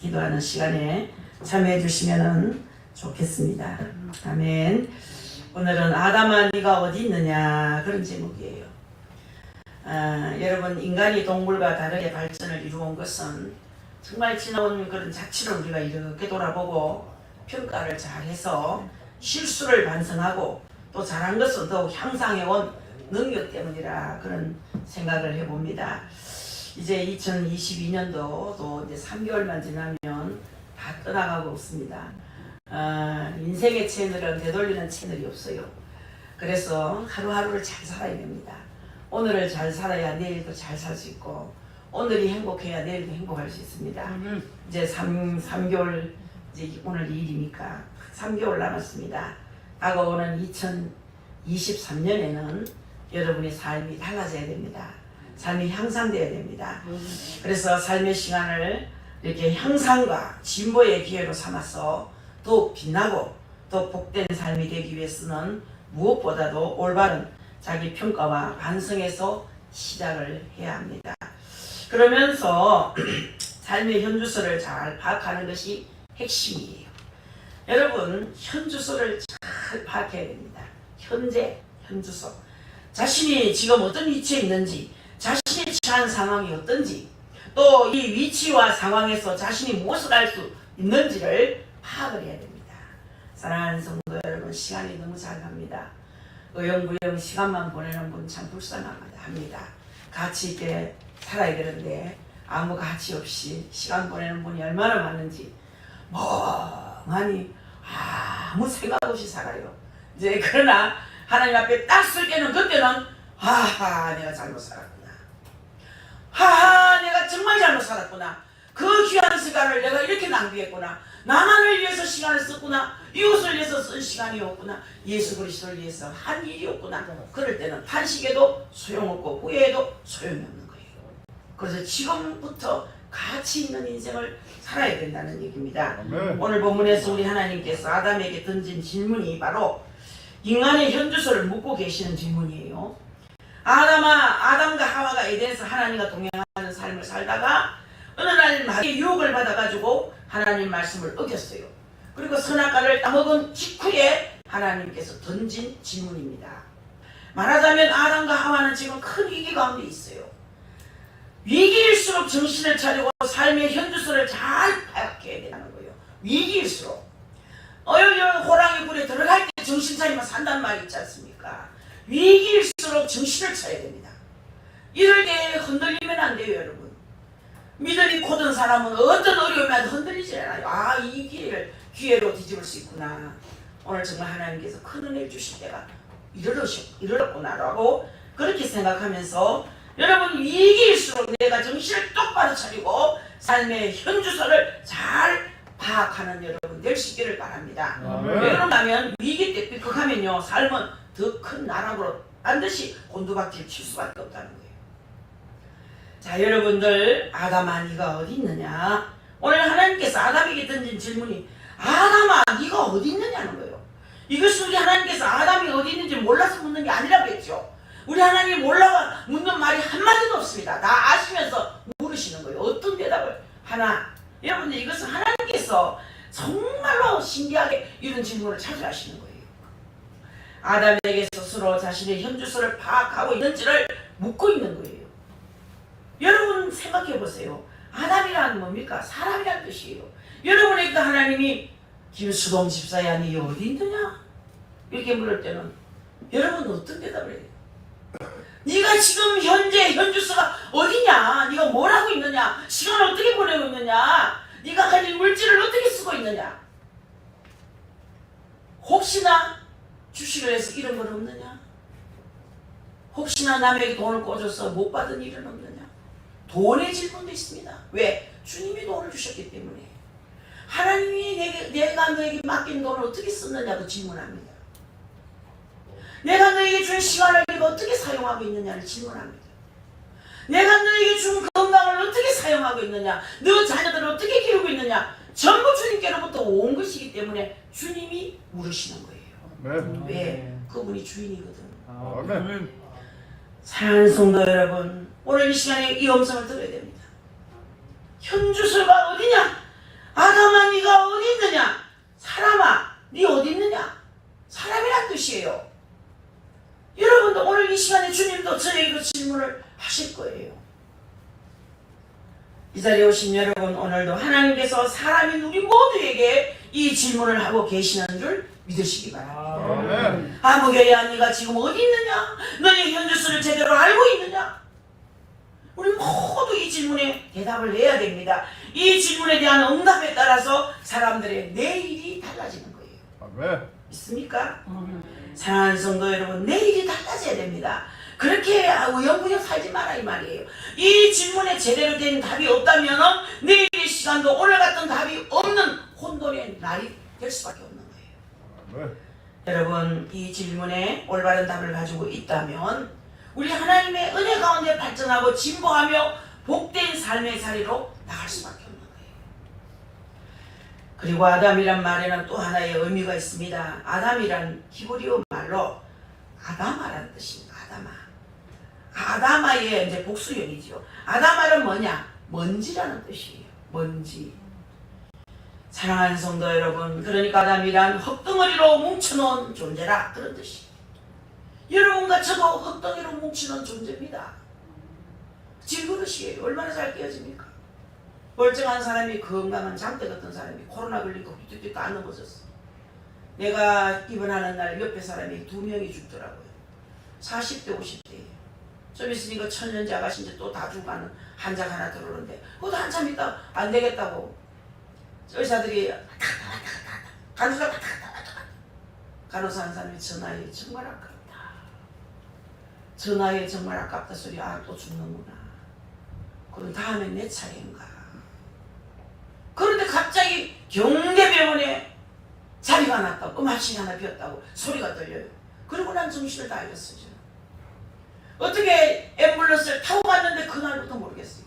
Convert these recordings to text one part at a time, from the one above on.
기도하는 시간에 참여해 주시면 좋겠습니다. 아멘. 오늘은 아담아 네가 어디 있느냐 그런 제목이에요. 여러분, 인간이 동물과 다르게 발전을 이루어온 것은 정말 지나온 그런 자취를 우리가 이렇게 돌아보고 평가를 잘해서 실수를 반성하고 또 잘한 것은 더욱 향상해온 능력 때문이라 그런 생각을 해봅니다. 이제 2022년도 이제 3개월만 지나면 다 떠나가고 있습니다. 인생의 채널은 되돌리는 채널이 없어요. 그래서 하루하루를 잘 살아야 됩니다. 오늘을 잘 살아야 내일도 잘 살 수 있고, 오늘이 행복해야 내일도 행복할 수 있습니다. 이제 3개월, 이제 오늘 2일이니까 3개월 남았습니다. 다가오는 2023년에는 여러분의 삶이 달라져야 됩니다. 삶이 향상되어야 됩니다. 그래서 삶의 시간을 이렇게 향상과 진보의 기회로 삼아서 더욱 빛나고 더 복된 삶이 되기 위해서는 무엇보다도 올바른 자기 평가와 반성에서 시작을 해야 합니다. 그러면서 삶의 현주소를 잘 파악하는 것이 핵심이에요. 여러분, 현주소를 잘 파악해야 됩니다. 현재, 현주소. 자신이 지금 어떤 위치에 있는지, 자신이 처한 상황이 어떤지, 또 이 위치와 상황에서 자신이 무엇을 할 수 있는지를 파악을 해야 됩니다. 사랑하는 성도 여러분, 시간이 너무 잘 갑니다. 의영부영 시간만 보내는 분 참 불쌍합니다. 가치 있게 살아야 되는데 아무 가치 없이 시간 보내는 분이 얼마나 많은지 멍하니 아무 생각 없이 살아요. 이제 그러나 하나님 앞에 딱 쓸 때는 그때는 하하 내가 잘못 살았구나. 하하 내가 정말 잘못 살았구나. 그 귀한 시간을 내가 이렇게 낭비했구나. 나만을 위해서 시간을 썼구나. 이웃을 위해서 쓴 시간이었구나. 예수 그리스도를 위해서 한 일이었구나. 그럴 때는 탄식해도 소용없고 후회해도 소용이 없는 거예요. 그래서 지금부터 가치 있는 인생을 살아야 된다는 얘기입니다. 오늘 본문에서 우리 하나님께서 아담에게 던진 질문이 바로 인간의 현주소를 묻고 계시는 질문이에요. 아담과 하와가 에덴에서 하나님과 동행하는 삶을 살다가 어느 날 마귀의 유혹을 받아가지고 하나님 말씀을 어겼어요. 그리고 선악과를 따먹은 직후에 하나님께서 던진 질문입니다. 말하자면 아담과 하와는 지금 큰 위기 가운데 있어요. 위기일수록 정신을 차리고 삶의 현주소를 잘 파악해야 되는 거예요. 위기일수록. 호랑이 굴에 들어갈 때 정신 차리면 산다는 말이 있지 않습니까? 위기일수록 정신을 차려야 됩니다. 이럴 때 흔들리면 안 돼요, 여러분. 믿음이 고든 사람은 어떤 어려움에도 흔들리지 않아요. 이 기회로 뒤집을 수 있구나. 오늘 정말 하나님께서 큰 은혜를 주실 때가 이르렀구나라고 그렇게 생각하면서 여러분, 위기일수록 내가 정신을 똑바로 차리고 삶의 현주소를 잘 파악하는 여러분 될 수 있기를 바랍니다. 왜 그런가 하면 위기 때 삐걱하면요 삶은 더 큰 나락으로 반드시 곤두박질 칠 수밖에 없다는 거예요. 자, 여러분들, 아담아 네가 어디 있느냐. 오늘 하나님께서 아담에게 던진 질문이 아담아 네가 어디 있느냐는 거예요. 이것은 우리 하나님께서 아담이 어디 있는지 몰라서 묻는 게 아니라고 했죠. 우리 하나님이 몰라가 묻는 말이 한마디도 없습니다. 다 아시면서 물으시는 거예요. 어떤 대답을 하나. 여러분들, 이것은 하나님께서 정말로 신기하게 이런 질문을 자주 하시는 거예요. 아담에게 스스로 자신의 현주소를 파악하고 있는지를 묻고 있는 거예요. 여러분 생각해 보세요. 아담이란 뭡니까? 사람이란 뜻이에요. 여러분에게 하나님이 김수동 집사야 니 어디 있느냐? 이렇게 물을 때는 여러분은 어떤 대답을 해요? 네가 지금 현재 현주소가 어디냐? 네가 뭘 하고 있느냐? 시간을 어떻게 보내고 있느냐? 네가 가진 물질을 어떻게 쓰고 있느냐? 혹시나 주식을 해서 잃은 건 없느냐? 혹시나 남에게 돈을 꿔줘서 못 받은 일은 없느냐? 돈의 질문도 있습니다. 왜? 주님이 돈을 주셨기 때문에. 하나님이 내가 너에게 맡긴 돈을 어떻게 썼느냐고 질문합니다. 내가 너에게 준 시간을 네가 어떻게 사용하고 있느냐를 질문합니다. 내가 너에게 준 건강을 어떻게 사용하고 있느냐, 너 자녀들을 어떻게 키우고 있느냐, 전부 주님께로부터 온 것이기 때문에 주님이 물으시는 거예요. 왜? 그분이 주인이거든. 사랑하는 성도 여러분, 오늘 이 시간에 이 음성을 들어야 됩니다. 현주소가 어디냐? 이 자리에 오신 여러분, 오늘도 하나님께서 사람인 우리 모두에게 이 질문을 하고 계시는 줄 믿으시기 바랍니다. 아무개야 네가 지금 어디 있느냐? 너의 현주소를 제대로 알고 있느냐? 우리 모두 이 질문에 대답을 해야 됩니다. 이 질문에 대한 응답에 따라서 사람들의 내일이 달라지는 거예요. 있습니까? 사랑하는 성도 여러분, 내일이 달라져야 됩니다. 그렇게 우영부영 살지 마라 이 말이에요. 이 질문에 제대로 된 답이 없다면 내일의 시간도 오늘 같은 답이 없는 혼돈의 날이 될 수밖에 없는 거예요. 여러분, 이 질문에 올바른 답을 가지고 있다면 우리 하나님의 은혜 가운데 발전하고 진보하며 복된 삶의 자리로 나갈 수밖에 없는 거예요. 그리고 아담이란 말에는 또 하나의 의미가 있습니다. 아담이란 히브리어 말로 아다마라는 뜻입니다. 아다마의 이제 복수형이죠. 아다마는 뭐냐? 먼지라는 뜻이에요. 먼지. 사랑하는 성도 여러분, 그러니까 아담이란 흙덩어리로 뭉쳐놓은 존재라, 그런 뜻이에요. 여러분과 저도 흙덩이로 뭉치는 존재입니다. 질그릇이에요. 얼마나 잘 깨어집니까? 멀쩡한 사람이, 건강한 장대 같은 사람이 코로나 걸리고 삐뚤삐뚤 안 넘어졌어. 내가 입원하는 날 옆에 사람이 2명이 죽더라고요. 40대 50대예요. 좀 있으니까 천년제 아가씨 이제 또 다 죽어가는 환자가 하나 들어오는데 그것도 한참 있다 안 되겠다고 의사들이 간호사 왔다 갔다 간호사 한 사람이 전화에 정말 아깝다. 전화에 정말 아깝다 소리. 아, 또 죽는구나. 그럼 다음엔 내 차례인가. 그런데 갑자기 경계병원에 자리가 났다고, 음압실이 하나 비었다고 소리가 들려요. 그리고 난 정신을 다 잃었어요. 어떻게 앰뷸런스를 타고 갔는데 그날부터 모르겠어요.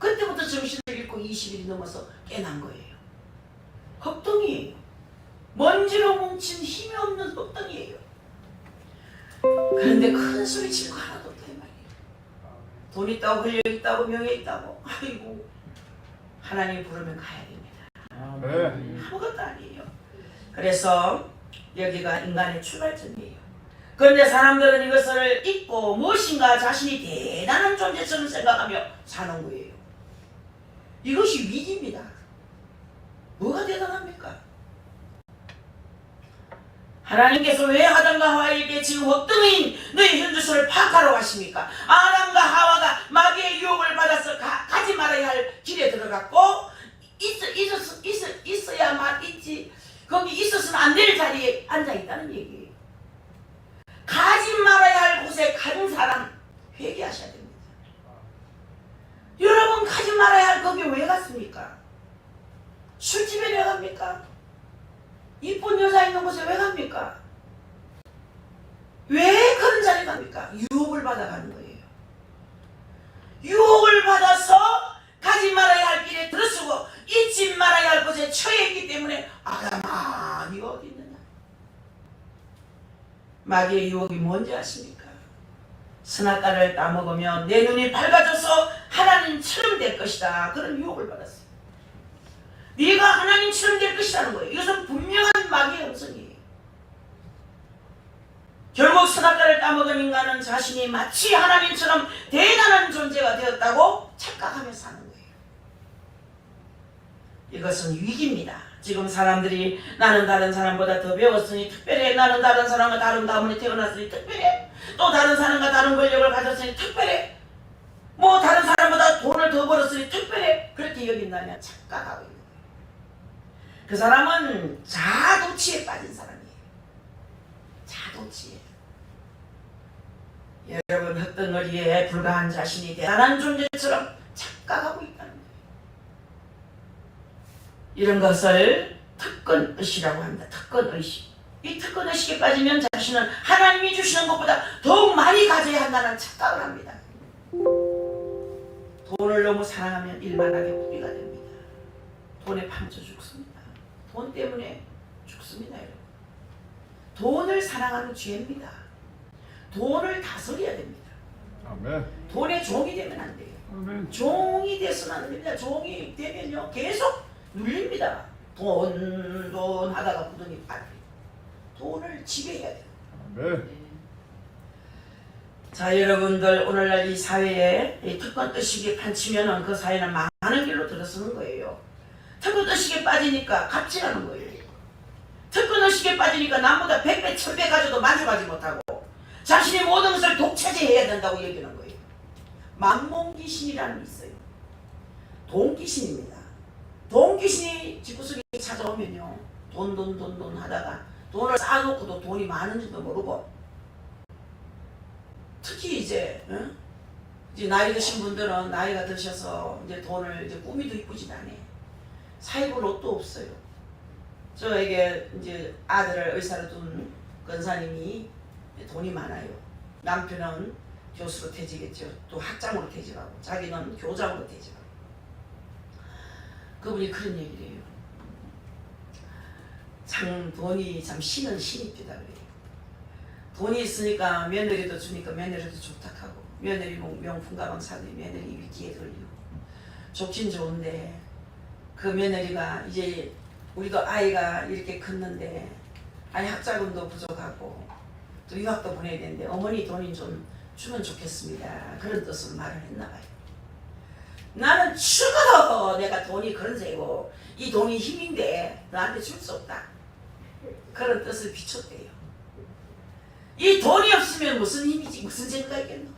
그때부터 정신을 잃고 20일이 넘어서 깨난 거예요. 흙덩이에요. 먼지로 뭉친 힘이 없는 흙덩이에요. 그런데 큰 소리 치는 거 하나도 없다 이 말이에요. 돈 있다고, 권력 있다고, 명예 있다고, 아이고, 하나님 부르면 가야 됩니다. 아무것도 아니에요. 그래서 여기가 인간의 출발점이에요. 그런데 사람들은 이것을 잊고 무엇인가 자신이 대단한 존재처럼 생각하며 사는 거예요. 이것이 위기입니다. 뭐가 대단합니까? 하나님께서 왜 아담과 하와에게 지금 헛등인 너의 현주소를 파악하러 가십니까? 아담과 하와가 마귀의 유혹을 받아서 가지 말아야 할 길에 들어갔고 있어야만 있지, 거기 있어서는 안 될 자리에 앉아있다는 얘기예요. 가지 말아야 할 곳에 간 사람 회개하셔야 됩니다. 여러분, 가지 말아야 할 거기 왜 갔습니까? 술집에 왜 갑니까? 이쁜 여자 있는 곳에 왜 갑니까? 왜 그런 자리에 갑니까? 유혹을 받아가는 거예요. 유혹을 받아서 가지 말아야 할 길에 들어서고 잊지 말아야 할 곳에 처해 있기 때문에 아담아, 네가 어디 있느냐? 마귀의 유혹이 뭔지 아십니까? 선악과를 따먹으면 내 눈이 밝아져서 하나님처럼 될 것이다. 그런 유혹을 받았어요. 네가 하나님처럼 될 것이라는 거예요. 이것은 분명한 마귀의 음성이에요. 결국 선악과를 따먹은 인간은 자신이 마치 하나님처럼 대단한 존재가 되었다고 착각하며 사는 거예요. 이것은 위기입니다. 지금 사람들이 나는 다른 사람보다 더 배웠으니 특별해, 나는 다른 사람과 다른 가문에 태어났으니 특별해, 또 다른 사람과 다른 권력을 가졌으니 특별해, 뭐 다른 사람보다 돈을 더 벌었으니 특별해, 그렇게 여긴다면 착각하고 있는 거예요. 그 사람은 자도취에 빠진 사람이에요. 자도취에. 여러분, 흙덩어리에 불과한 자신이 대단한 존재처럼 착각하고 있다는 거예요. 이런 것을 특권의식이라고 합니다. 특권의식. 이 특권의식에 빠지면 자신은 하나님이 주시는 것보다 더욱 많이 가져야 한다는 착각을 합니다. 돈을 너무 사랑하면 일만하게 뿌리가 됩니다. 돈에 파묻혀 죽습니다. 돈 때문에 죽습니다. 여러분. 돈을 사랑하는 죄입니다. 돈을 다스려야 됩니다. 아멘. 돈의 종이 되면 안 돼요. 아멘. 종이 돼서는 안 됩니다. 종이 되면요 계속 눌립니다. 돈 하다가 부동이 빠져요. 돈을 지배해야 돼요. 아멘. 자, 여러분들 오늘날 이 사회에 이 특권 의식이 판치면은 그 사회는 많은 길로 들어서는 거예요. 특권 의식에 빠지니까 갑질하는 거예요. 특권 의식에 빠지니까 남보다 100배, 1000배 가져도 만족하지 못하고 자신의 모든 것을 독차지해야 된다고 여기는 거예요. 만몽귀신이라는 게 있어요. 돈귀신입니다. 돈귀신이 집구석에 찾아오면요, 돈 하다가 돈을 쌓아놓고도 돈이 많은지도 모르고, 특히 이제 나이 드신 분들은 나이가 드셔서 이제 돈을 이제 꾸미도 이쁘진 않아. 사입을 옷도 없어요. 저에게 이제 아들을 의사로 둔 권사님이 돈이 많아요. 남편은 교수로 퇴직했죠. 또 학장으로 퇴직하고 자기는 교장으로 퇴직하고. 그분이 그런 얘기를 해요. 참 돈이 참 신은 신입니다 그래요. 돈이 있으니까 며느리도 주니까 며느리도 좋다 하고, 며느리 명품 가방 사더니 며느리 위기에 걸리고. 좋긴 좋은데 그 며느리가 이제 우리도 아이가 이렇게 컸는데 아이 학자금도 부족하고 또 유학도 보내야 되는데 어머니 돈이 좀 주면 좋겠습니다, 그런 뜻으로 말을 했나 봐요. 나는 죽어도 내가 돈이 그런 죄고 이 돈이 힘인데 너한테 줄 수 없다, 그런 뜻을 비췄대요. 이 돈이 없으면 무슨 힘이지, 무슨 죄가 있겠노.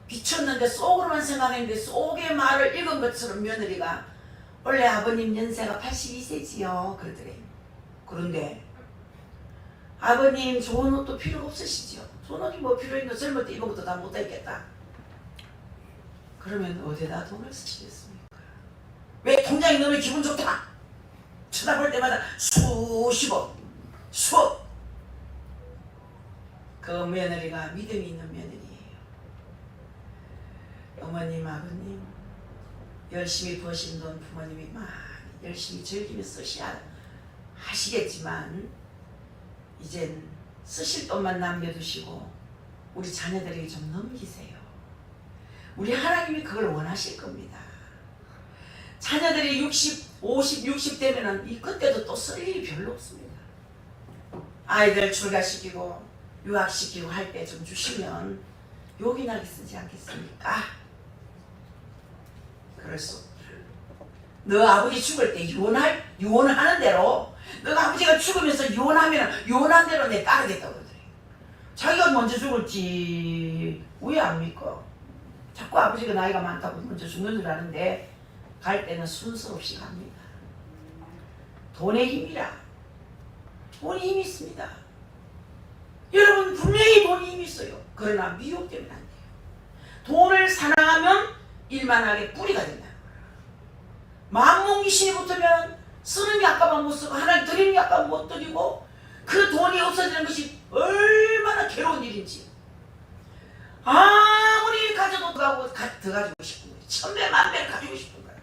비췄는데 속으로만 생각했는데 속의 말을 읽은 것처럼 며느리가 원래 아버님 연세가 82세지요 그러더래. 그런데 아버님 좋은 옷도 필요 없으시죠? 좋은 옷이 뭐 필요 있노? 젊을 때 입은 것도 다 못 입겠다. 그러면 어디다 돈을 쓰시겠습니까? 왜 통장에 넣으면 기분 좋다, 쳐다볼 때마다 수십억, 수억. 그 며느리가 믿음이 있는 며느리예요. 어머님 아버님 열심히 버신 돈 부모님이 많이 열심히 즐기며 쓰셔야 하시겠지만 이젠 쓰실 돈만 남겨두시고 우리 자녀들에게 좀 넘기세요. 우리 하나님이 그걸 원하실 겁니다. 자녀들이 60, 50, 60 되면은 이 그때도 또 쓸 일이 별로 없습니다. 아이들 출가시키고 유학시키고 할 때 좀 주시면 요긴하게 쓰지 않겠습니까? 그럴 수 없다. 너 아버지 죽을 때 유언하는 대로, 너가 아버지가 죽으면서 유언하면 유언한 대로 내 따르겠다고 그러더래요. 자기가 먼저 죽을지 왜 압니까? 자꾸 아버지가 나이가 많다고 먼저 죽는 줄 아는데 갈 때는 순서 없이 갑니다. 돈의 힘이라. 돈이 힘이 있습니다. 여러분 분명히 돈이 힘이 있어요. 그러나 미혹되면 안 돼요. 돈을 사랑하면 일만하게 뿌리가 된다. 만몽귀신이 붙으면 쓰는 게 아까만 못 쓰고 하나님 드리는 게 아까 못 드리고 그 돈이 없어지는 것이 얼마나 괴로운 일인지. 아무리 가져도 더 가지고 싶은 거예요. 천배만배를 가지고 싶은 거예요.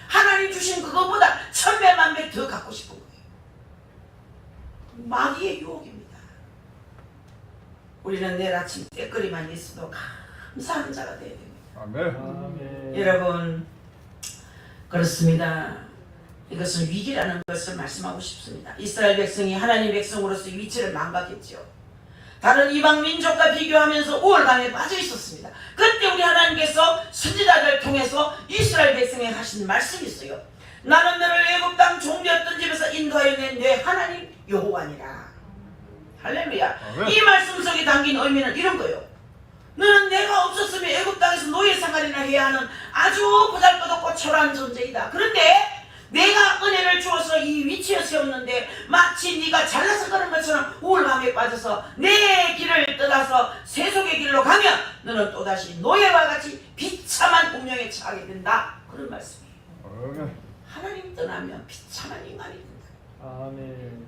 하나님 주신 그것보다 천배만배 더 갖고 싶은 거예요. 마귀의 유혹입니다. 우리는 내일 아침 때거리만 있어도 감사하는 자가 되어야 됩니다. 아멘. 여러분 그렇습니다. 이것은 위기라는 것을 말씀하고 싶습니다. 이스라엘 백성이 하나님 백성으로서의 위치를 망각했죠. 다른 이방 민족과 비교하면서 우월감에 빠져 있었습니다. 그때 우리 하나님께서 선지자들을 통해서 이스라엘 백성에 하신 말씀이 있어요. 나는 너를 애굽 땅 종되었던 집에서 인도하여 낸 내 하나님 여호와니라. 할렐루야. 아멘. 이 말씀 속에 담긴 의미는 이런 거예요. 너는 내가 없었으면 애굽 땅에서 노예 생활이나 해야 하는 아주 보잘것없고 초라한 존재이다. 그런데 내가 은혜를 주어서 이 위치에 세웠는데 마치 네가 잘나서 그런 것처럼 우울감에 빠져서 내 길을 떠나서 세속의 길로 가면 너는 또다시 노예와 같이 비참한 운명에 처하게 된다. 그런 말씀이에요. 아멘. 하나님 떠나면 비참한 인간이 된다. 아멘.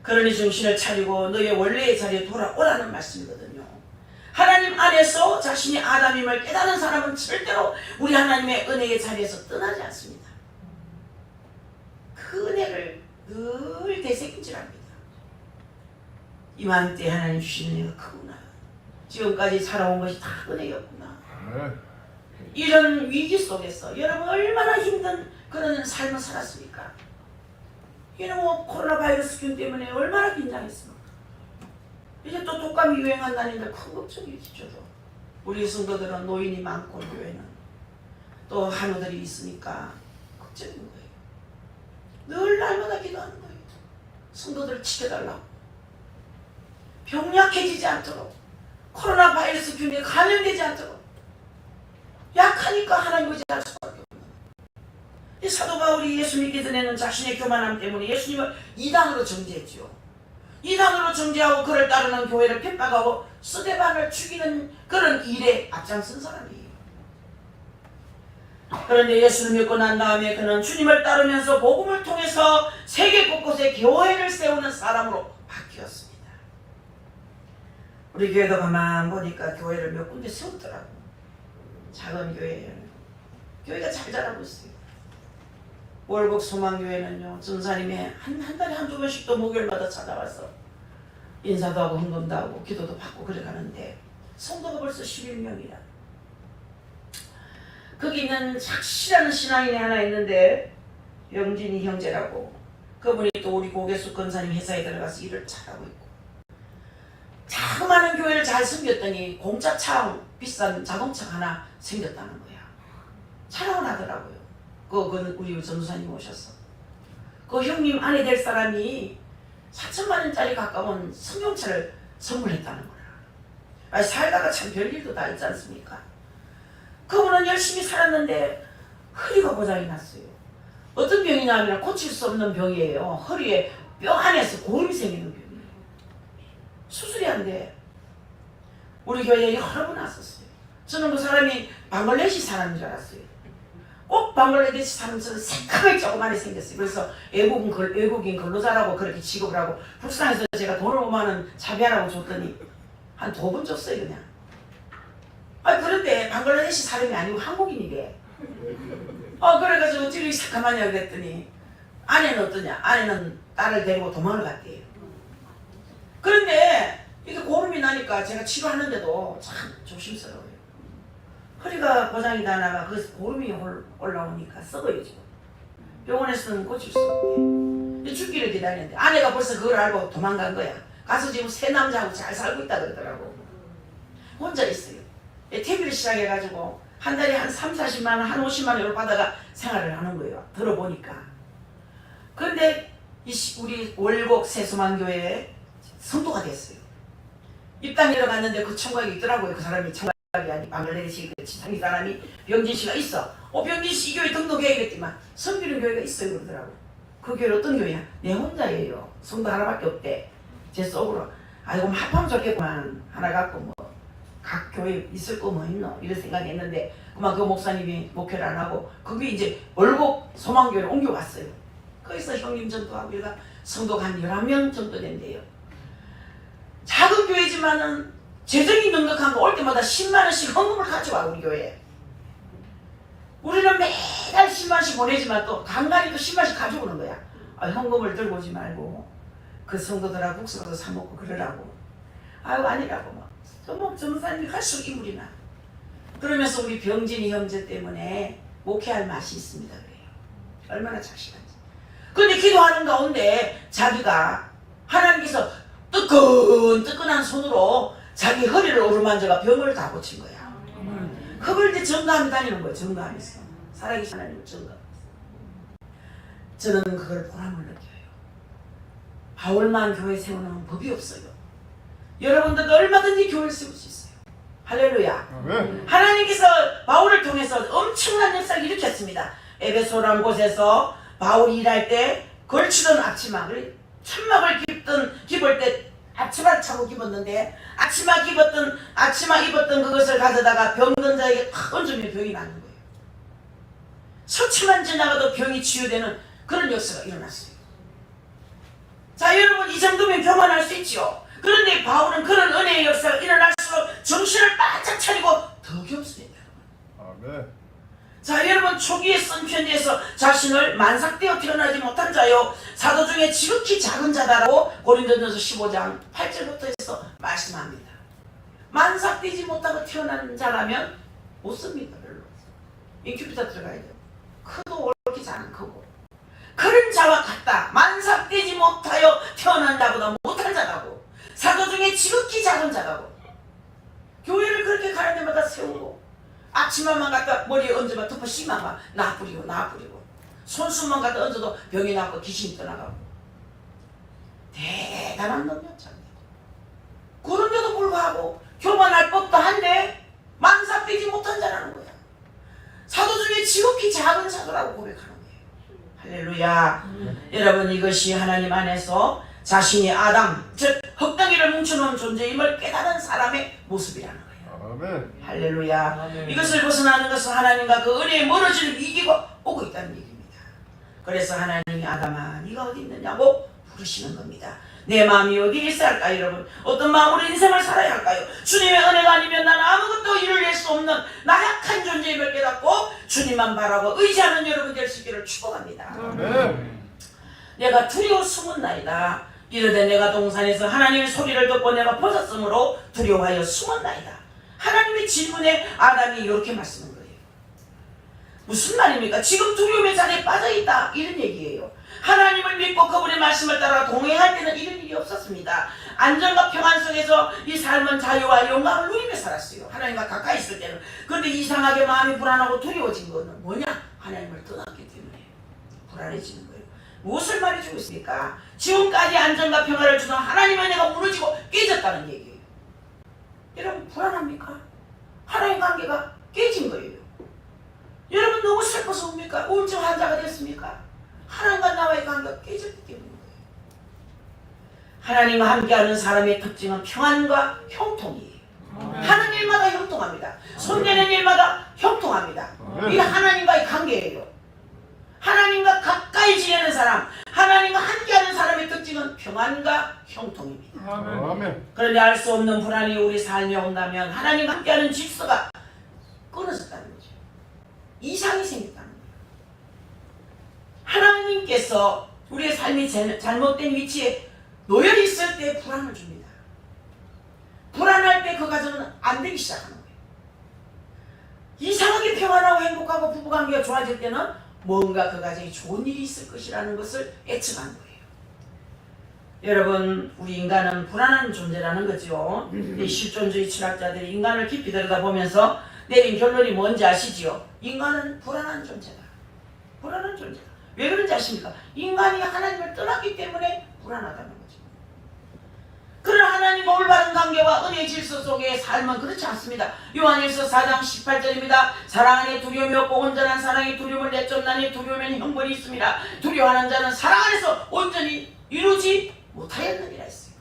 그러니 정신을 차리고 너의 원래의 자리에 돌아오라는 말씀이거든요. 하나님 안에서 자신이 아담임을 깨달은 사람은 절대로 우리 하나님의 은혜의 자리에서 떠나지 않습니다. 그 은혜를 늘 되새김질합니다. 이맘때 하나님 주신 은혜가 크구나. 지금까지 살아온 것이 다 은혜였구나. 아멘. 이런 위기 속에서 여러분 얼마나 힘든 그런 삶을 살았습니까? 이런 코로나 바이러스 균 때문에 얼마나 긴장했습니까? 이제 또 독감이 유행한다는데 큰 걱정이지 저도. 우리 성도들은 노인이 많고 교회는 또 한우들이 있으니까 걱정인 거예요. 늘 날마다 기도하는 거예요. 성도들을 지켜달라고. 병약해지지 않도록, 코로나 바이러스 균에 감염되지 않도록. 약하니까 하나님 의지할 수밖에 없는. 이 사도 바울이 예수 믿기 전에는 자신의 교만함 때문에 예수님을 이단으로 정죄했죠. 이단으로 정죄하고 그를 따르는 교회를 핍박하고 스데반을 죽이는 그런 일에 앞장선 사람이에요. 그런데 예수를 믿고 난 다음에 그는 주님을 따르면서 복음을 통해서 세계 곳곳에 교회를 세우는 사람으로 바뀌었습니다. 우리 교회도 가만 보니까 교회를 몇 군데 세웠더라고. 작은 교회예요. 교회가 잘 자라고 있어요. 월곡 소망교회는요, 전사님이 한 달에 한두 번씩 또 목요일마다 찾아와서 인사도 하고 헌금도 하고 기도도 받고 그래 가는데 성도가 벌써 11명이라. 거기는 착실한 신앙인이 하나 있는데 영진이 형제라고, 그분이 또 우리 고개수 권사님 회사에 들어가서 일을 잘하고 있고, 자그마한 교회를 잘 섬겼더니 공짜 차, 비싼 자동차 하나 생겼다는 거야. 자랑을 하더라고요. 그건 우리 전도사님 오셔서 그 형님 아내 될 사람이 4천만 원짜리 가까운 승용차를 선물했다는 거야. 아니, 살다가 참 별일도 다 있지 않습니까? 그분은 열심히 살았는데 허리가 고장이 났어요. 어떤 병이냐면 고칠 수 없는 병이에요. 허리에 뼈 안에서 고름이 생기는 병이에요. 수술이 안 돼. 우리 교회에 여러 번 왔었어요. 저는 그 사람이 방글라데시 사람인 줄 알았어요. 꼭 방글라데시 사람처럼 새까맣게 조그만하게 생겼어요. 그래서 외국인 근로자라고 그렇게 취급을 하고 불쌍해서 제가 돈을 5만 원 자비하라고 줬더니 한 2번 줬어요 그냥. 아 그런데 방글라데시 사람이 아니고 한국인이래. 그래가지고 어찌 새까마냐 그랬더니 아내는 어떠냐? 아내는 딸을 데리고 도망을 갔대요. 그런데 이게 고름이 나니까 제가 치료하는데도 참 조심스러워요. 허리가 고장이 다 나가 그래서 고름이 올라오니까 썩어요 지금. 병원에서는 고칠 수 없대. 죽기를 기다리는데 아내가 벌써 그걸 알고 도망간 거야. 가서 지금 새 남자하고 잘 살고 있다 그러더라고. 혼자 있어요. TV를 시작해가지고 한 달에 한 30-40만 원, 한 50만 원을 받아가 생활을 하는 거예요. 들어보니까. 그런데 우리 월곡 새소망교회에 성도가 됐어요. 입당하러 갔는데 그 청각이 있더라고요. 그 사람이 청각이 아니 방글라데시 지상이 사람이 병진 씨가 있어. 병진 씨 이 교회 등록해야겠지만 섬기는 교회가 있어요 그러더라고. 그 교회 어떤 교회야? 내 혼자예요. 성도 하나밖에 없대. 제 속으로 아이고 합하면 좋겠구만. 하나 갖고 뭐 각 교회 있을 거 뭐 있노 이런 생각했는데 그만 그 목사님이 목회를 안 하고 그게 이제 월곡 소망교회로 옮겨왔어요. 거기서 형님 전도하고 우리가 성도가 한 11명 정도 된대요. 작은 교회지만은 재정이 넉넉한 거 올 때마다 10만 원씩 헌금을 가져와 우리 교회에. 우리는 매달 10만 원씩 보내지만 또 간간히 또 10만 원씩 가져오는 거야. 헌금을 들고 오지 말고 그 성도들하고 국수라도 사 먹고 그러라고. 아니라고 막. 전사님이 갈수록 인물이 나. 그러면서 우리 병진이 형제 때문에 목회할 맛이 있습니다 그래요. 얼마나 착실한지. 근데 기도하는 가운데 자기가 하나님께서 뜨끈뜨끈한 손으로 자기 허리를 오르만져가 병을 다 고친 거야. 그걸 이제 전가하며 다니는 거예요. 전가하면서 살아계신 하나님을 전가하면서. 저는 그걸 보람을 느껴요. 바울만 교회 세우는 법이 없어요. 여러분들도 얼마든지 교회를 세울 수 있어요. 할렐루야. 하나님께서 바울을 통해서 엄청난 역사를 일으켰습니다. 에베소라는 곳에서 바울이 일할 때 걸치던 앞치마를 천막을 입을 때 앞치마를 차고 입었는데 앞치마 입었던 그것을 가져다가 병든 자에게 탁 얹으면 병이 낫는 거예요. 수치만 지나가도 병이 치유되는 그런 역사가 일어났어요. 자 여러분 이 정도면 병만할 수 있죠. 그런데 바울은 그런 은혜의 역사가 일어날수록 정신을 바짝 차리고 더 겸손했다. 아멘. 자 여러분 초기에 쓴 편지에서 자신을 만삭되어 태어나지 못한 자요 사도 중에 지극히 작은 자다라고 고린도전서 15장 8절부터 해서 말씀합니다. 만삭되지 못하고 태어난 자라면 못 씁니다. 별로. 인큐베이터 들어가야 돼요. 크도 옳게 잘 안 크고 그런 자와 같다. 만삭되지 못하여 태어난 자보다 못한 자라고. 사도 중에 지극히 작은 자가고 교회를 그렇게 가는 데마다 세우고 아침만 갖다 머리에 얹으면 덮어 심하면 나 뿌리고 손수만 갖다 얹어도 병이 나고 귀신이 떠나가고 대단한 놈이었잖아요. 그런데도 불구하고 교만할 법도 한데 만삭되지 못한 자라는 거야. 사도 중에 지극히 작은 사도라고 고백하는 거예요. 할렐루야. 여러분, 이것이 하나님 안에서 자신이 아담, 즉 흙덩이를 뭉쳐놓은 존재임을 깨달은 사람의 모습이라는 거예요. 아멘. 할렐루야. 아멘. 이것을 벗어나는 것은 하나님과 그 은혜에 멀어지는 위기가 오고 있다는 얘기입니다. 그래서 하나님이 아담아 네가 어디 있느냐고 부르시는 겁니다. 내 마음이 어디에 있어야 할까요, 여러분? 어떤 마음으로 인생을 살아야 할까요? 주님의 은혜가 아니면 나는 아무것도 이룰 수 없는 나약한 존재임을 깨닫고 주님만 바라고 의지하는 여러분 될 수 있기를 축복합니다. 아멘. 내가 두려워 숨었나이다. 이르되 내가 동산에서 하나님의 소리를 듣고 내가 벗었으므로 두려워하여 숨었나이다. 하나님의 질문에 아담이 이렇게 말씀한 거예요. 무슨 말입니까? 지금 두려움의 자리에 빠져있다, 이런 얘기예요. 하나님을 믿고 그분의 말씀을 따라 동행할 때는 이런 일이 없었습니다. 안전과 평안 속에서 이 삶은 자유와 영광을 누리며 살았어요. 하나님과 가까이 있을 때는. 그런데 이상하게 마음이 불안하고 두려워진 거는 뭐냐? 하나님을 떠났기 때문에 불안해지는 거예요. 무엇을 말해주고 있습니까? 지금까지 안전과 평안을 주던 하나님의 은혜가 무너지고 깨졌다는 얘기예요. 여러분, 불안합니까? 하나님 관계가 깨진 거예요. 여러분, 너무 슬퍼서 웁니까? 우울증 환자가 됐습니까? 하나님과 나와의 관계가 깨졌기 때문인 거예요. 하나님과 함께하는 사람의 특징은 평안과 형통이에요. 하는 일마다 형통합니다. 손대는 일마다 형통합니다. 이게 하나님과의 관계예요. 하나님과 가까이 지내는 사람, 하나님과 함께하는 사람의 특징은 평안과 형통입니다. 아멘. 그런데 알 수 없는 불안이 우리 삶에 온다면 하나님과 함께하는 질서가 끊어졌다는 거죠. 이상이 생겼다는 거예요. 하나님께서 우리의 삶이 잘못된 위치에 놓여 있을 때 불안을 줍니다. 불안할 때 그 가정은 안 되기 시작하는 거예요. 이상하게 평안하고 행복하고 부부관계가 좋아질 때는 뭔가 그 가정에 좋은 일이 있을 것이라는 것을 예측하는 거예요. 여러분, 우리 인간은 불안한 존재라는 거죠. 이 실존주의 철학자들이 인간을 깊이 들여다보면서 내린 결론이 뭔지 아시지요? 인간은 불안한 존재다. 불안한 존재다. 왜 그런지 아십니까? 인간이 하나님을 떠났기 때문에 불안하다는 거죠. 그러나 하나님과 올바른 관계와 은혜의 질서 속의 삶은 그렇지 않습니다. 요한일서 4장 18절입니다. 사랑 안에 두려움이 없고 온전한 사랑이 두려움을 내쫓나니 두려움에는 형벌이 있습니다. 두려워하는 자는 사랑 안에서 온전히 이루지 못하였느니라 했어요.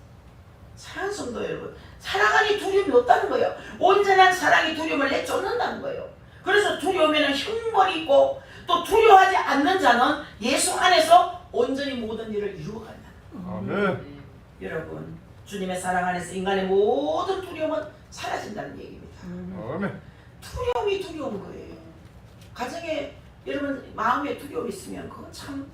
사랑하는 성도 여러분, 사랑 안에 두려움이 없다는 거예요. 온전한 사랑이 두려움을 내쫓는다는 거예요. 그래서 두려움에는 형벌이 있고 또 두려워하지 않는 자는 예수 안에서 온전히 모든 일을 이루어간다. 아멘. 여러분, 주님의 사랑 안에서 인간의 모든 두려움은 사라진다는 얘기입니다. 아멘. 두려움이 두려운 거예요. 가정에 여러분 마음에 두려움이 있으면 그건 참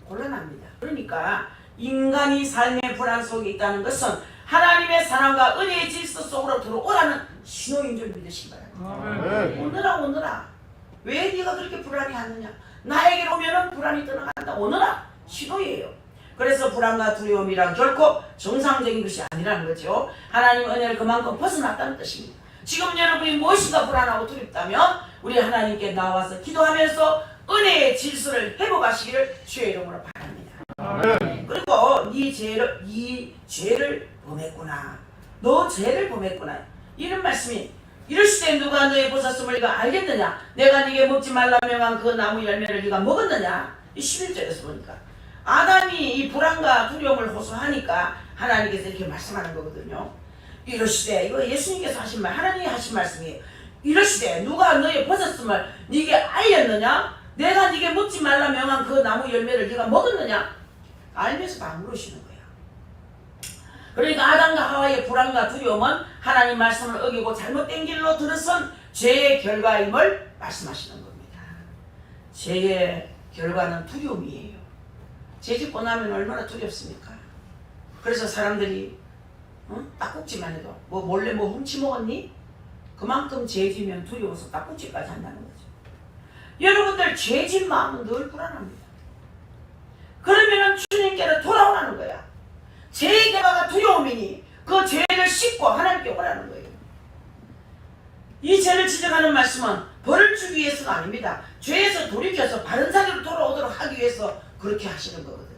곤란합니다. 그러니까 인간이 삶의 불안 속에 있다는 것은 하나님의 사랑과 은혜의 질서 속으로 들어오라는 신호인 줄 믿으시기 바랍니다. 아멘. 오너라 왜 네가 그렇게 불안해하느냐? 나에게 오면은 불안이 떠나간다. 오너라 신호예요. 그래서 불안과 두려움이란 결코 정상적인 것이 아니라는 거죠. 하나님 은혜를 그만큼 벗어났다는 뜻입니다. 지금 여러분이 무엇인가 불안하고 두렵다면 우리 하나님께 나와서 기도하면서 은혜의 질서를 회복하시기를 주의 이름으로 바랍니다. 아멘. 그리고 네 죄를 범했구나. 너 죄를 범했구나. 이런 말씀이 이르시되 누가 너의 벗었음을 네가 알겠느냐? 내가 네게 먹지 말라 명한 그 나무 열매를 네가 먹었느냐? 이 11절에서 보니까 아담이 이 불안과 두려움을 호소하니까 하나님께서 이렇게 말씀하는 거거든요. 이르시되, 이거 예수님께서 하신 말, 하나님이 하신 말씀이에요. 이르시되 누가 너의 벗었음을 네게 알렸느냐? 내가 네게 먹지 말라 명한 그 나무 열매를 네가 먹었느냐? 알면서도 안 물으시는 거예요. 그러니까 아담과 하와의 불안과 두려움은 하나님 말씀을 어기고 잘못된 길로 들어선 죄의 결과임을 말씀하시는 겁니다. 죄의 결과는 두려움이에요. 죄 짓고 나면 얼마나 두렵습니까? 그래서 사람들이 딱꼭지만 해도 몰래 훔치 먹었니? 그만큼 죄 지면 두려워서 딱꼭지까지 한다는 거죠. 여러분들 죄 진 마음은 늘 불안합니다. 그러면은 주님께로 돌아오라는 거야. 죄의 결과가 두려움이니 그 씻고 하나님께 오라는 거예요. 이 죄를 지적하는 말씀은 벌을 주기 위해서가 아닙니다. 죄에서 돌이켜서 바른 자리로 돌아오도록 하기 위해서 그렇게 하시는 거거든요.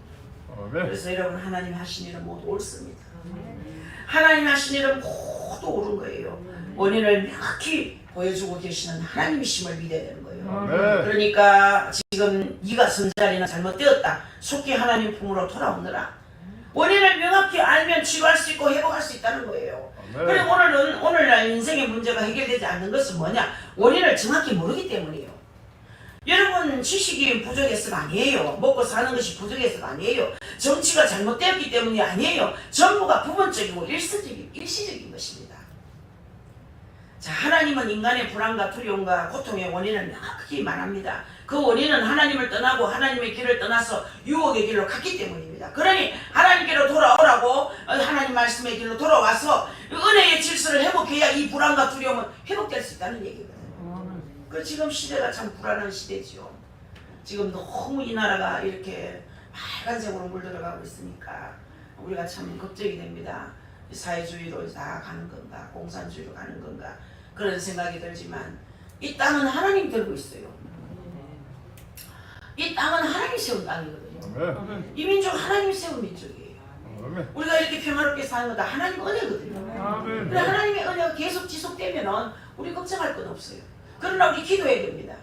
아멘. 그래서 여러분 하나님이 하신 일은 모두 옳습니다. 하나님이 하신 일은 모두 옳은 거예요. 원인을 명확히 보여주고 계시는 하나님이심을 믿어야 되는 거예요. 아멘. 그러니까 지금 네가 선 자리는 잘못되었다. 속히 하나님 품으로 돌아오느라. 원인을 명확히 알면 치료할 수 있고 회복할 수 있다는 거예요. 그리고 오늘날 인생의 문제가 해결되지 않는 것은 뭐냐? 원인을 정확히 모르기 때문이에요. 여러분 지식이 부족해서가 아니에요. 먹고 사는 것이 부족해서가 아니에요. 정치가 잘못되었기 때문이 아니에요. 전부가 부분적이고 일시적인 것입니다. 자, 하나님은 인간의 불안과 두려움과 고통의 원인을 명확히 말합니다. 그 원인은 하나님을 떠나고 하나님의 길을 떠나서 유혹의 길로 갔기 때문입니다. 그러니 하나님께로 돌아오라고 하나님 말씀의 길로 돌아와서 은혜의 질서를 회복해야 이 불안과 두려움은 회복될 수 있다는 얘기거든요. 그 지금 시대가 참 불안한 시대죠. 지금 너무 이 나라가 이렇게 빨간색으로 물들어가고 있으니까 우리가 참 걱정이 됩니다. 사회주의로 다 가는 건가, 공산주의로 가는 건가 그런 생각이 들지만 이 땅은 하나님 들고 있어요. 이 땅은 하나님 세운 땅이거든요. 아멘. 이 민족 하나님 세운 민족이에요. 아멘. 우리가 이렇게 평화롭게 사는 건 다 하나님 은혜거든요. 아멘. 그래 하나님의 은혜가 계속 지속되면 우리 걱정할 건 없어요. 그러나 우리 기도해야 됩니다.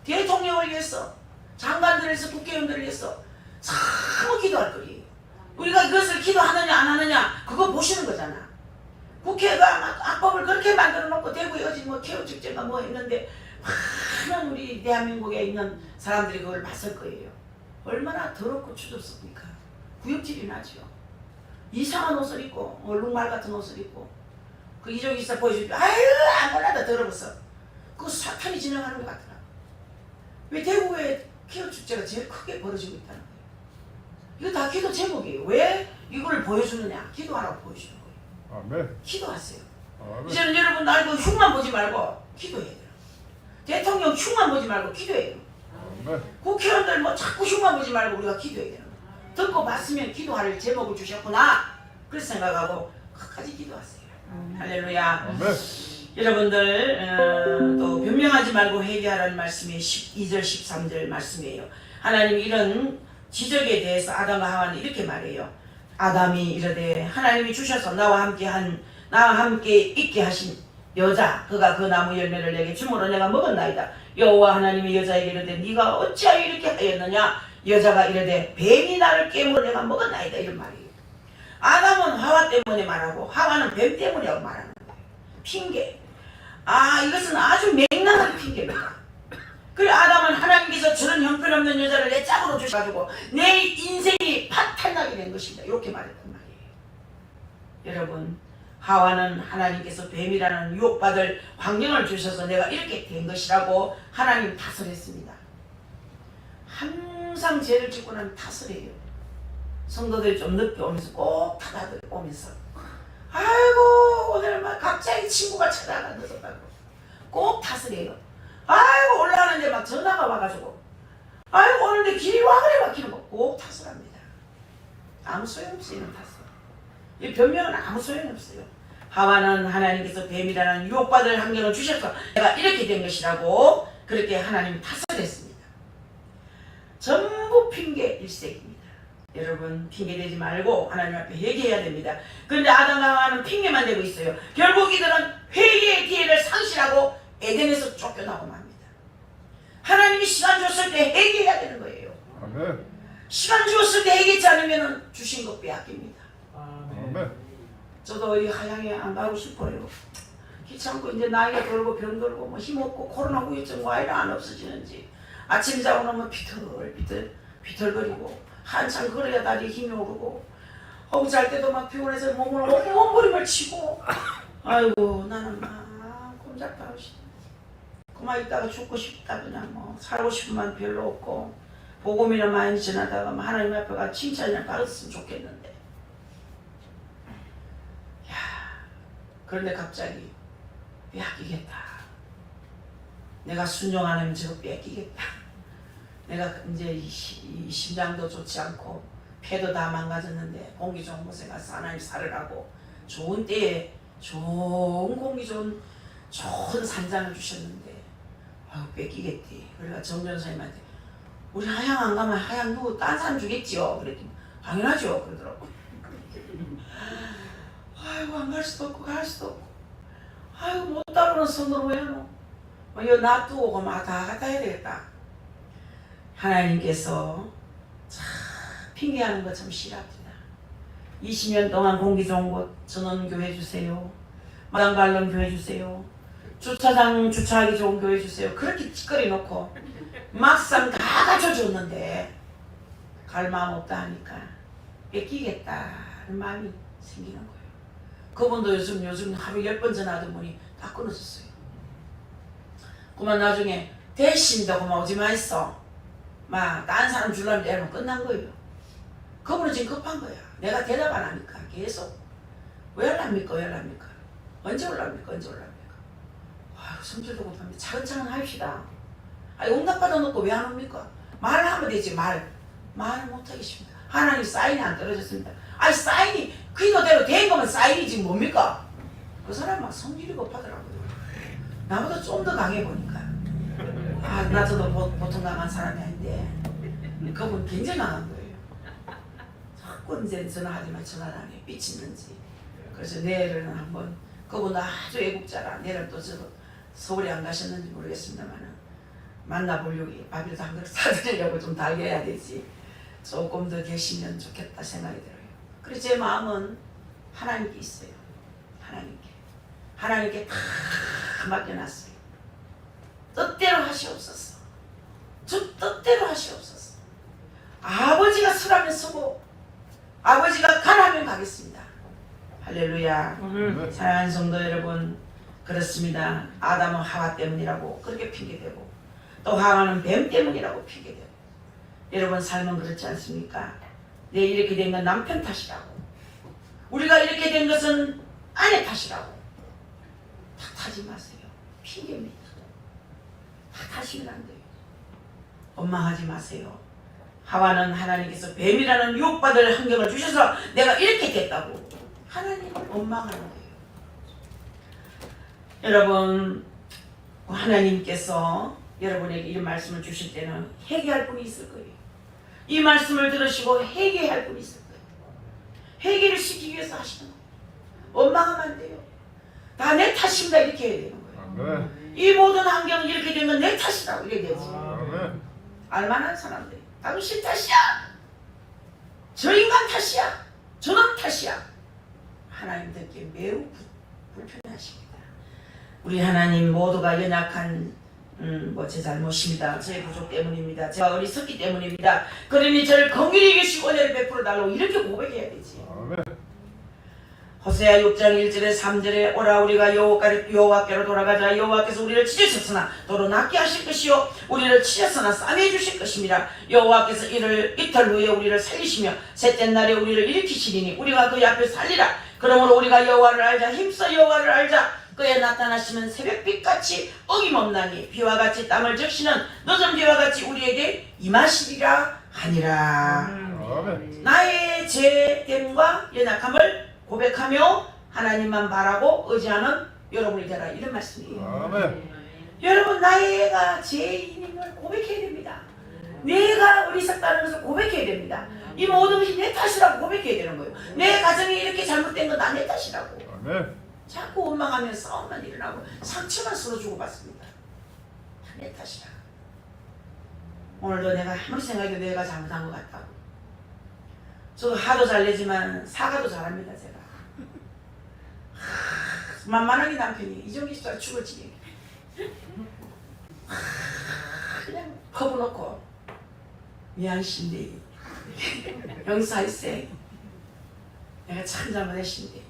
대통령을 위해서, 장관들을 위해서, 국회의원들을 위해서 참 기도할 거예요. 우리가 이것을 기도하느냐 안 하느냐 그거 보시는 거잖아. 국회가 막 악법을 그렇게 만들어 놓고 대구에 어제 뭐 개헌 축제가 뭐 했는데 많은 우리 대한민국에 있는 사람들이 그걸 봤을 거예요. 얼마나 더럽고 추접습니까? 구역질이 나죠. 이상한 옷을 입고 룩말 같은 옷을 입고 그 이쪽 이사 보여주니까 아유 안 몰라도 더러워서 그 사탄이 진행하는 것 같더라. 왜 대구에 개헌 축제가 제일 크게 벌어지고 있다는 거예요. 이거 다 기도 제목이에요. 왜 이걸 보여주느냐? 기도하라고 보여주는 거예요. 아멘. 기도하세요. 아멘. 이제는 여러분 나 이거 흉만 보지 말고 기도해야 돼요. 대통령 흉만 보지 말고 기도해요. 아멘. 국회의원들 뭐 자꾸 흉만 보지 말고 우리가 기도해야 돼요. 듣고 봤으면 기도할 제목을 주셨구나. 그래서 생각하고 끝까지 기도하세요. 할렐루야. 아멘. 여러분들 또 변명하지 말고 회개하라는 말씀이 12절 13절 말씀이에요. 하나님이 이런 지적에 대해서 아담과 하와는 이렇게 말해요. 아담이 이르되 하나님이 주셔서 나와 함께 있게 하신 여자 그가 그 나무 열매를 내게 주므로 내가 먹었나이다. 여호와 하나님이 여자에게 이르되 네가 어찌하여 이렇게 하였느냐. 여자가 이르되 뱀이 나를 깨물어 내가 먹었나이다. 이런 말이에요. 아담은 하와 때문에 말하고 하와는 뱀 때문에 말하는 거예요. 핑계. 이것은 아주 맹랑한 핑계입니다. 그래 아담은 하나님께서 저런 형편없는 여자를 내 짝으로 주셔가지고 내 인생이 파탄나게 된 것입니다. 이렇게 말했단 말이에요. 여러분 하와는 하나님께서 뱀이라는 유혹받을 환경을 주셔서 내가 이렇게 된 것이라고 하나님 탓을 했습니다. 항상 죄를 짓고 나면 탓을 해요. 성도들이 좀 늦게 오면서 꼭 타다들 오면서 아이고 오늘 막 갑자기 친구가 찾아가 늦었다고 꼭 탓을 해요. 아이고 올라가는데 막 전화가 와가지고 아이고 오는데 길이 와 그래 막히는 거 꼭 탓을 합니다. 아무 소용없어요. 탓은. 이 변명은 아무 소용없어요. 하와는 하나님께서 뱀이라는 유혹받을 환경을 주셔서 내가 이렇게 된 것이라고 그렇게 하나님 탓을 했습니다. 전부 핑계 일색입니다. 여러분 핑계대지 말고 하나님 앞에 회개해야 됩니다. 그런데 아담과 하와는 핑계만 대고 있어요. 결국 이들은 회개의 기회를 상실하고 에덴에서 쫓겨나고 맙니다. 하나님이 시간 줬을 때 회개해야 되는 거예요. 아멘. 시간 주었을 때 회개하지 않으면 주신 것 빼앗깁니다. 아멘. 저도 이 하양에 안 가고 싶어요. 귀찮고 이제 나이가 들고 병들고 뭐 힘없고 코로나 후유증 와 이래 안 없어지는지 아침 자고 나면 비틀거리고 한참 걸어야 다리에 힘이 오르고 잘 때도 막 피곤해서 몸부림을 치고 아이고 나는 막 꼼짝도 없이 그만 있다가 죽고 싶다 그냥 뭐 살고 싶은 마음 별로 없고 복음이나 많이 전하다가 하나님 앞에 가 칭찬이나 받았으면 좋겠는데 그런데 갑자기 빼앗기겠다. 내가 순종 안 하면 저거 뺏기겠다. 내가 이제 이 심장도 좋지 않고 폐도 다 망가졌는데 공기 좋은 곳에 가서 하나님 살으라고 좋은 때에 좋은 공기 좋은 산장을 주셨는데 아유 뺏기겠지. 그래가 정전사님한테 우리 하양 안 가면 하양 누구 딴 사람 주겠지요. 그랬더니 당연하죠. 그러더라고. 아이고 안 갈 수도 없고 갈 수도 없고 아이고 못 따르는 손으로 왜 하노. 이거 놔두고 막 다 갖다 해야 되겠다. 하나님께서 참 핑계하는 거 참 싫어합니다. 20년 동안 공기 좋은 곳 전원교회 주세요. 마당 관련 교회 주세요. 주차장 주차하기 좋은 교회 주세요. 그렇게 찌꺼리 놓고 막상 다 갖춰줬는데 갈 마음 없다 하니까 뺏기겠다는 마음이 생기는 거예요. 그분도 요즘 하루 10번 전화하던 분이 다 끊어졌어요. 그만 나중에 대신도 그만 오지 마 있어. 막 다른 사람 주려면 내면 끝난 거예요. 그분은 지금 급한 거야. 내가 대답 안 하니까 계속 왜 연락합니까? 언제 올랍니까? 아유 성질도 못합니다. 차근차근 합시다. 아니 응답 받아놓고 왜 안 옵니까? 말을 하면 되지. 말을 못하겠습니다. 하나님 사인이 안 떨어졌습니다. 아니 사인이 그 이거대로 된 거면 사인이 지금 뭡니까? 그 사람 막 성질이 급하더라고요. 나보다 좀 더 강해 보니까 나도 보통 강한 사람이 아닌데 그분 굉장히 강한 거예요. 자꾸 이제 전화하지만 전화를 안 해. 삐치는지. 그래서 내일은 한번 그분 아주 애국자라 내일은 또 저도 서울에 안 가셨는지 모르겠습니다만 만나보려고 밥이라도 한 그릇 사드리려고 좀 달게 해야 되지. 조금 더 계시면 좋겠다 생각이 들어요. 그래서 제 마음은 하나님께 있어요. 하나님께 다 맡겨놨어요. 뜻대로 하시옵소서. 주 뜻대로 하시옵소서. 아버지가 서라면 서고 아버지가 가라면 가겠습니다. 할렐루야. 사랑하는 성도 여러분, 그렇습니다. 아담은 하와 때문이라고 그렇게 핑계대고 또 하와는 뱀 때문이라고 핑계대고 여러분 삶은 그렇지 않습니까? 내 이렇게 된 건 남편 탓이라고 우리가 이렇게 된 것은 아내 탓이라고 탓하지 마세요. 핑계입니다. 탓하시면 안 돼요. 원망하지 마세요. 하와는 하나님께서 뱀이라는 유혹받을 환경을 주셔서 내가 이렇게 됐다고 하나님을 원망하는 거예요. 여러분 하나님께서 여러분에게 이 말씀을 주실 때는 회개할 분이 있을 거예요. 이 말씀을 들으시고 회개할 분이 있을 거예요. 회개를 시키기 위해서 하시는 거예요. 원망하면 안 돼요. 다 내 탓입니다 이렇게 해야 되는 거예요. 이 모든 환경이 이렇게 되면 내 탓이라고 이렇게 되지. 알만한 사람들이 당신 탓이야. 저 인간 탓이야. 저놈 탓이야. 하나님들께 매우 불편하십니다. 우리 하나님 모두가 연약한 제 잘못입니다. 제 부족 때문입니다. 제가 어리석기 때문입니다. 그러니 저를 긍휼히 여기시고 은혜를 베풀어 달라고 이렇게 고백해야 되지. 호세아 6장 1절에 3절에 오라 우리가 여호와께로 돌아가자. 여호와께서 우리를 찢으셨으나 도로 낫게 하실 것이요 우리를 치셨으나 싸매 주실 것입니다. 여호와께서 이틀 후에 우리를 살리시며 셋째 날에 우리를 일으키시리니 우리가 그의 앞에 살리라. 그러므로 우리가 여호와를 알자. 힘써 여호와를 알자. 그에 나타나시는 새벽빛같이 어김없나니 비와 같이 땅을 적시는 늦은 비와 같이 우리에게 임하시리라 하니라. 나의 죄됨과 연약함을 고백하며 하나님만 바라고 의지하는 여러분이 되라. 이런 말씀이에요. 여러분 나의가 죄인인 걸 고백해야 됩니다. 내가 어리석다는 것을 고백해야 됩니다. 이 모든 것이 내 탓이라고 고백해야 되는 거예요. 내 가정이 이렇게 잘못된 건 다 내 탓이라고. 자꾸 원망하면 싸움만 일어나고 상처만 서로 주고받습니다. 다 내 탓이라. 오늘도 내가 아무리 생각해도 내가 잘못한 것 같다고. 저도 화도 잘 내지만 사과도 잘합니다. 제가 만만하게 남편이 이종기 씨가 죽을 지게 그냥 겁어놓고 미안신데 용서할세. 내가 참 잘못했신데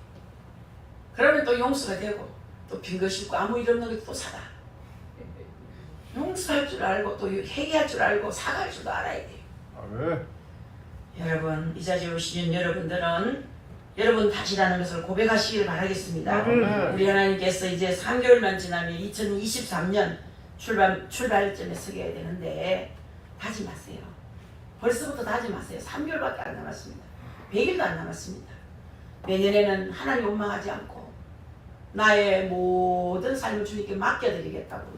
그러면 또 용서가 되고 또 빈거 싣고 아무 일 없는 게 또 사다. 용서할 줄 알고 또 회개할 줄 알고 사과할 줄도 알아야 돼요. 여러분 이 자리에 오시는 여러분들은 여러분 탓이라는 것을 고백하시기를 바라겠습니다. 우리 하나님께서 이제 3개월만 지나면 2023년 출발점에 서게 되는데 다지 마세요. 벌써부터 다지 마세요. 3개월밖에 안 남았습니다. 100일도 안 남았습니다. 내년에는 하나님 원망하지 않고 나의 모든 삶을 주님께 맡겨드리겠다고.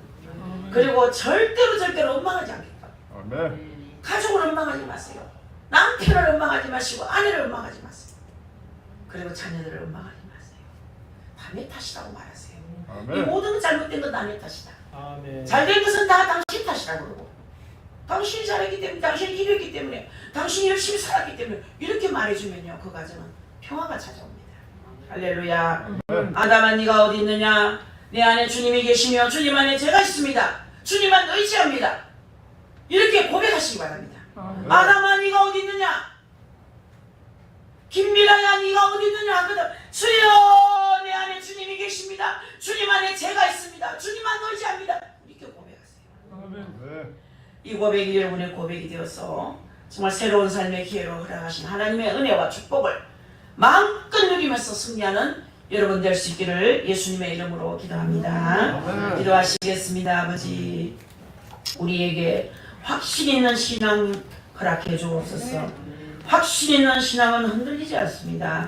그리고 절대로 원망하지 않겠다고. 아멘. 가족을 원망하지 마세요. 남편을 원망하지 마시고 아내를 원망하지 마세요. 그리고 자녀들을 원망하지 마세요. 다 내 탓이라고 말하세요. 이 아멘. 모든 잘못된 건 남의 탓이다. 아멘. 잘된 것은 다 당신 탓이라고 그러고, 당신이 잘했기 때문에, 당신이 이겼기 때문에, 당신이 열심히 살았기 때문에, 이렇게 말해주면요 그 가정은 평화가 찾아옵니다. 할렐루야. 아담아 네가 어디 있느냐? 내 안에 주님이 계시며 주님 안에 제가 있습니다. 주님만 의지합니다. 이렇게 고백하시기 바랍니다. 아담아 네가 어디 있느냐? 김미라야 네가 어디 있느냐? 하거든. 주여 내 안에 주님이 계십니다. 주님 안에 제가 있습니다. 주님만 의지합니다. 이렇게 고백하세요. 네. 이 고백이 여러분의 고백이 되어서 정말 새로운 삶의 기회로 허락하신 하나님의 은혜와 축복을 마음껏 누리면서 승리하는 여러분 될 수 있기를 예수님의 이름으로 기도합니다. 기도하시겠습니다. 아버지, 우리에게 확신 있는 신앙 허락해 주옵소서. 확신 있는 신앙은 흔들리지 않습니다.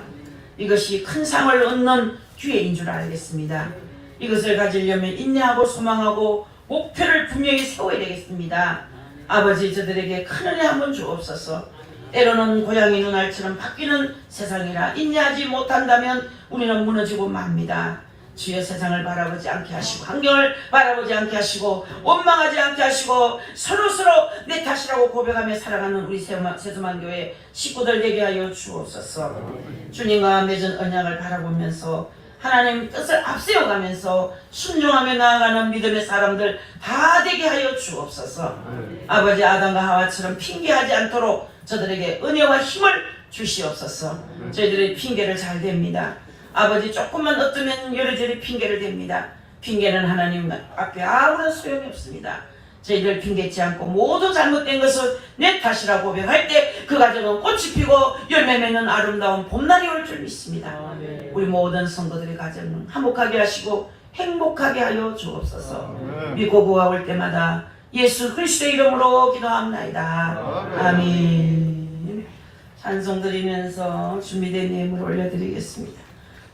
이것이 큰 상을 얻는 기회인 줄 알겠습니다. 이것을 가지려면 인내하고 소망하고 목표를 분명히 세워야 되겠습니다. 아버지, 저들에게 큰 은혜 한번 주옵소서. 때로는 고양이 눈알처럼 바뀌는 세상이라 인내하지 못한다면 우리는 무너지고 맙니다. 주여 세상을 바라보지 않게 하시고 환경을 바라보지 않게 하시고 원망하지 않게 하시고 서로서로 내 탓이라고 고백하며 살아가는 우리 세수만교회 식구들 되게 하여 주옵소서. 주님과 맺은 언약을 바라보면서 하나님 뜻을 앞세워가면서 순종하며 나아가는 믿음의 사람들 다 되게 하여 주옵소서. 아버지, 아담과 하와처럼 핑계하지 않도록 저들에게 은혜와 힘을 주시옵소서. 저희들의 핑계를 잘 댑니다. 아버지, 조금만 어쩌면 여러저리 핑계를 댑니다. 핑계는 하나님 앞에 아무런 소용이 없습니다. 저희들 핑계치 않고 모두 잘못된 것은 내 탓이라고 고백할 때 그 가정은 꽃이 피고 열매 맺는 아름다운 봄날이 올 줄 믿습니다. 우리 모든 성도들의 가정은 화목하게 하시고 행복하게 하여 주옵소서. 믿고 구하올 때마다 예수 그리스도의 이름으로 기도합나이다. 아멘. 찬송 드리면서 준비된 예물 올려드리겠습니다.